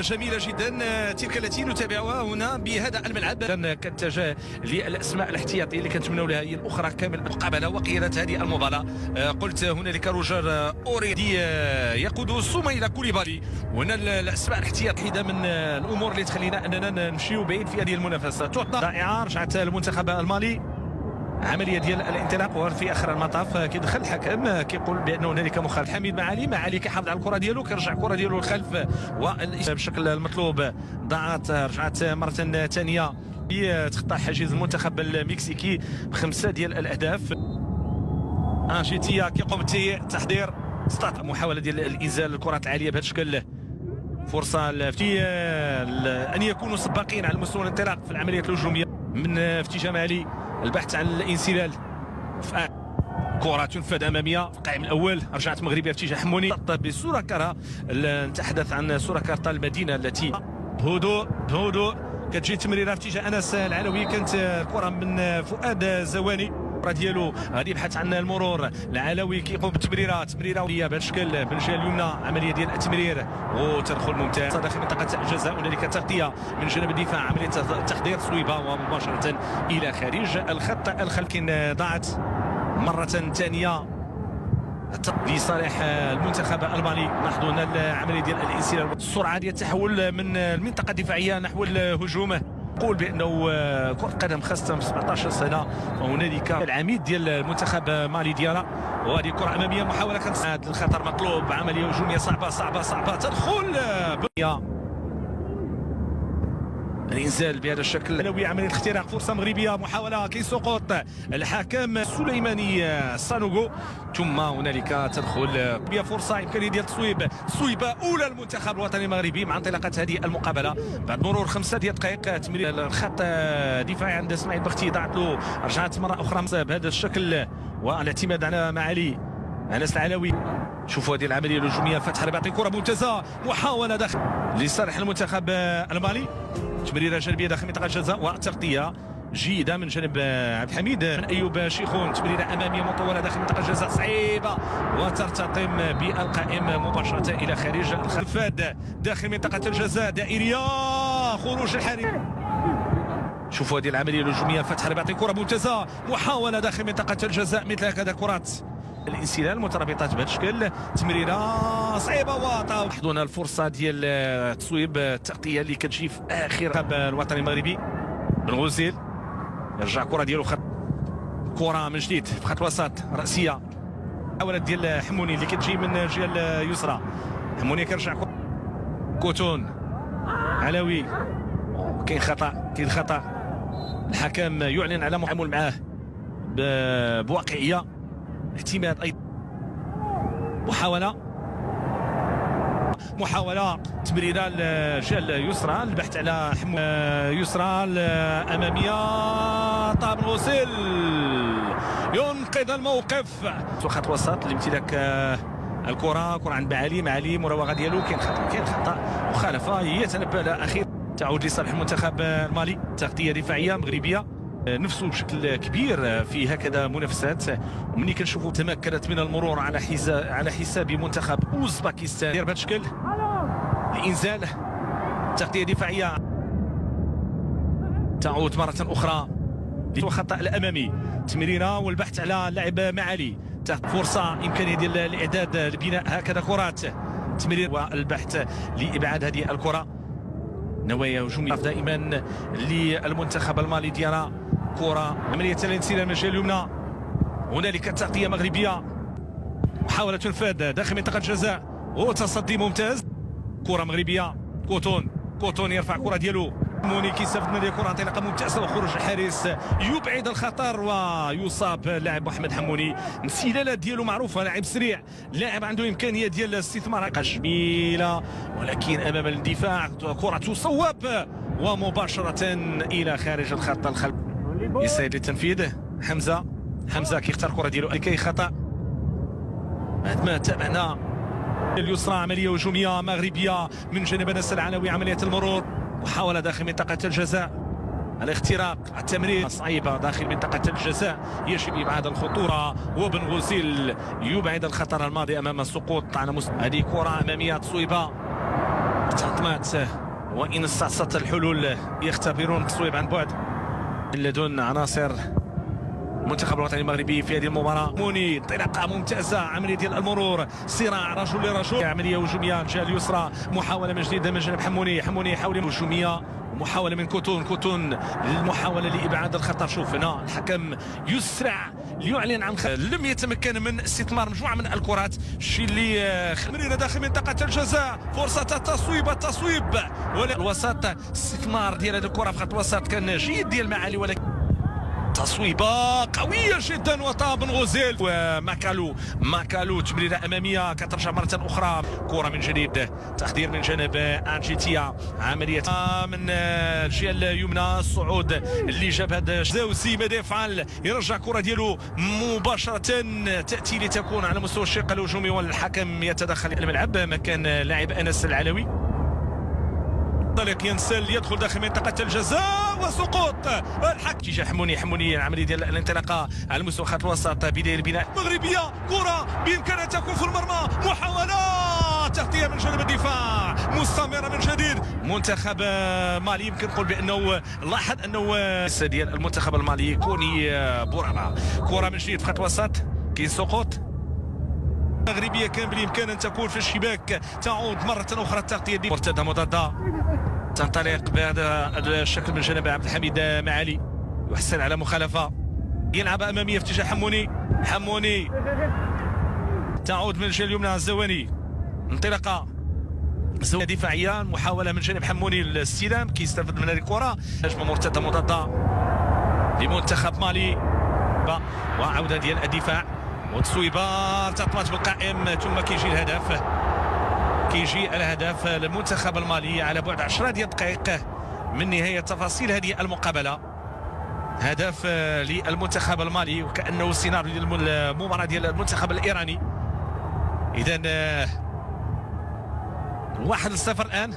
جميلة جدا تلك التي نتابعها هنا بهذا الملعب. كتجه للاسماء الاحتياطية اللي كنتمنوا لها هي الاخرى كامل المقابلة وقيادة هذه المباراة. قلت هنالك روجر اوريدي يقود سميلة كوليبالي، وهنا الاسماء الاحتياطية واحدة من الامور اللي تخلينا اننا نمشيو بعيد في هذه المنافسة. رائعة رجعت المنتخب المالي عمليه ديال الانطلاق، وفي اخر المطاف كيدخل الحكم كيقول بان هنالك مخالف. حميد معالي كيحافظ على الكره ديالو، كيرجع الكره ديالو للخلف بالشكل المطلوب. ضاعت رجعت مره ثانيه تخطى حاجز المنتخب المكسيكي بخمسه ديال الاهداف. انشيتيا كيقوم بالتحضير، استطاع محاوله ديال الانزال الكرات العاليه بهذا الشكل. فرصه في ان يكونوا سباقين على مستوى الانطلاق في العمليات الهجوميه من فتي جمالي. البحث عن الانسلال، كرة تنفذ اماميه في القائم الاول. رجعت مغربيه في اتجاه حموني بسوراكارا. نتحدث عن سوراكارتا المدينه التي بهدوء كتجي تمريره في اتجاه انس العلوي. كانت الكره من فؤاد زواني، الكره ديالو غادي يبحث عن المرور. العلوي كيقوم بالتمريره بهذا الشكل بالجهه اليمنى، عمليه ديال التمرير وتدخل ممتاز داخل منطقه الجزاء. هنالك تغطيه من جانب الدفاع، عمليه تخدير تصويبه ومباشره الى خارج الخط الخلفي. ضاعت مره ثانيه لصالح المنتخب المالي. لاحظوا هنا العمليه ديال الانسلال، السرعه ديال التحول من المنطقه الدفاعيه نحو الهجوم. نقول بانه كره قدم خاصه في 17 سنه، وهنالك العميد ديال المنتخب مالي ديالا، وهذه كره اماميه محاوله كانت الخطر مطلوب. عمليه هجوميه صعبه تدخل الانزال بهذا الشكل. عمليه اختراق، فرصه مغربيه، محاوله كيسقط الحكم سليماني سانوغو، ثم هنالك تدخل فرصه امكانيه ديال تصويبه اولى المنتخب الوطني المغربي مع انطلاقه هذه المقابله بعد مرور 5 دقائق. تمرير الخط دفاعي عند اسماعيل بختي، ضاعت له، رجعت مره اخرى بهذا الشكل والاعتماد على معالي انس العلوي. شوفوا هذه العمليه الهجوميه، فتح رباطي، كره ممتازه، محاوله داخل لصالح المنتخب المالي. تمريره جانبيه داخل منطقه الجزاء وتغطيه جيده من جانب عبد الحميد من ايوب شيخون. تمريره اماميه مطوله داخل منطقه الجزاء صعيبه وترتقم بالقائم مباشره الى خارج الخلفاد داخل منطقه الجزاء دائريه، خروج الحارس. شوفوا هذه العمليه الهجوميه، فتح رباطي، كره ممتازه، محاوله داخل منطقه الجزاء. مثل هكذا كرات الانسلال مترابطات بهذا الشكل، تمريره صعيبه لاحظوا هنا الفرصه ديال التصويب، التغطيه اللي كتجي في اخر الوطني المغربي. بن غوزيل يرجع الكره ديالو، كره من جديد في خط الوسط راسيه، محاولات ديال حموني اللي كتجي من الجهه اليسرى. حموني كيرجع كوتون، علوي، كاين خطا الحكم يعلن على التعامل معاه بواقعيه. اعتماد ايضا، محاوله تمريره الجهه اليسرى، البحث على يسرى الاماميه. طه بن غوسيل ينقذ الموقف. خط وسط لامتلاك الكره عند معالي مراوغه ديالو، كاين خطا مخالفه يتنبأ لها اخيرا. تعود لصالح المنتخب المالي، تغطيه دفاعيه مغربيه نفسه بشكل كبير في هكذا منافسات. ومني كنشوفوا تمكنت من المرور على حساب منتخب اوزباكستان بهذا الشكل. الانزال، تغطيه دفاعيه، تعود مره اخرى للخطا الامامي، تمريره والبحث على اللاعب معالي، فرصه امكانيه ديال الاعداد لبناء هكذا كرات، تمرير والبحث لابعاد هذه الكره. نوايا هجوميه دائما للمنتخب المالي ديالنا. كره عمليه الانسلال من الجهه اليمنى، هنالك تغطيه مغربيه، محاوله تنفذ داخل منطقه الجزاء وتصدي ممتاز. كره مغربيه، كوتون يرفع الكره ديالو، موني كيستافد من هذه الكره، انطلاقه ممتازه وخروج الحارس يبعد الخطر ويصاب اللاعب محمد حموني. انسلالات ديالو معروفه، لاعب سريع، لاعب عنده امكانيه ديال الاستثمار جميله، ولكن امام الدفاع كره تصوب ومباشره الى خارج الخط الخلفي. يسعد للتنفيذ حمزه كيختار الكره ديالو، كاين خطا بعد ما تابعنا اليسرى. عمليه هجوميه مغربيه من جانب انس العلوي، عمليه المرور، محاوله داخل منطقه الجزاء، الاختراق، التمرير صعيبه داخل منطقه الجزاء، يجب ابعاد الخطوره، وبن غوسيل يبعد الخطر الماضي امام السقوط على هذه كره اماميه تصويبه، تحطمات وإن استعصت الحلول يختبرون التصويب عن بعد لدن عناصر المنتخب الوطني المغربي في هذه المباراة. موني انطلاقة ممتازة، عملية ديال المرور، صراع رجل لرجل، عملية هجومية الجهة اليسرى، محاولة من جديد من جانب حموني يحاول هجومية، محاولة من كوتون للمحاولة لإبعاد الخطر. شوف هنا الحكم يسرع ليعلن عن لم يتمكن من استثمار مجموعة من الكرات، الشيء اللي مريرة داخل منطقة الجزاء، فرصة التصويب ولا الوسط، استثمار ديال هذه الكرة في خط الوسط كان جيد ديال معالي، ولكن تصويبه قويه جدا وطاب بن غوزيل وماكالو تمريره اماميه كترجع مره اخرى، كره من جديد، تخدير من جانب انجيتيا، عمليه من الجهه اليمنى، الصعود اللي جاب هذا زاوسي ماذا يفعل؟ يرجع كره ديالو مباشره تاتي لتكون على مستوى الشق الهجومي، والحكم يتدخل الملعب مكان لاعب انس العلوي. طلق ينسل يدخل داخل منطقة الجزاء وسقوط الحكم. تجاه حموني العملية ديال الانطلاقة على مستوى خط الوسط، بداية البناء مغربية، كرة بإمكانها تكون في المرمى، محاولة تغطية من جانب الدفاع مستمرة من جديد. منتخب مالي يمكن نقول بأنه لاحظ أنه ديال المنتخب المالي كوني بورابا، كرة من جديد في خط الوسط، كاين سقوط مغربية كان بالإمكان أن تكون في الشباك، تعود مرة أخرى التغطية دي مرتدة مضادة، تنطلق بهذا الشكل من جانب عبد الحميد معالي، يحصل على مخالفة، يلعب أمامية في اتجاه حموني تعود من الجهة اليمنى الزواني، انطلاقة دفاعية، محاولة من جانب حموني الاستلام، كيستفد من هذه الكرة، هجمة مرتدة مضادة لمنتخب مالي، وعودة ديال الدفاع وتصويبه ارتطمت بالقائم، ثم كيجي الهدف للمنتخب المالي على بعد 10 ديال الدقائق من نهاية تفاصيل هذه المقابلة. هدف للمنتخب المالي وكأنه سيناريو ديال المباراة ديال المنتخب الإيراني. إذا 1-0 الآن.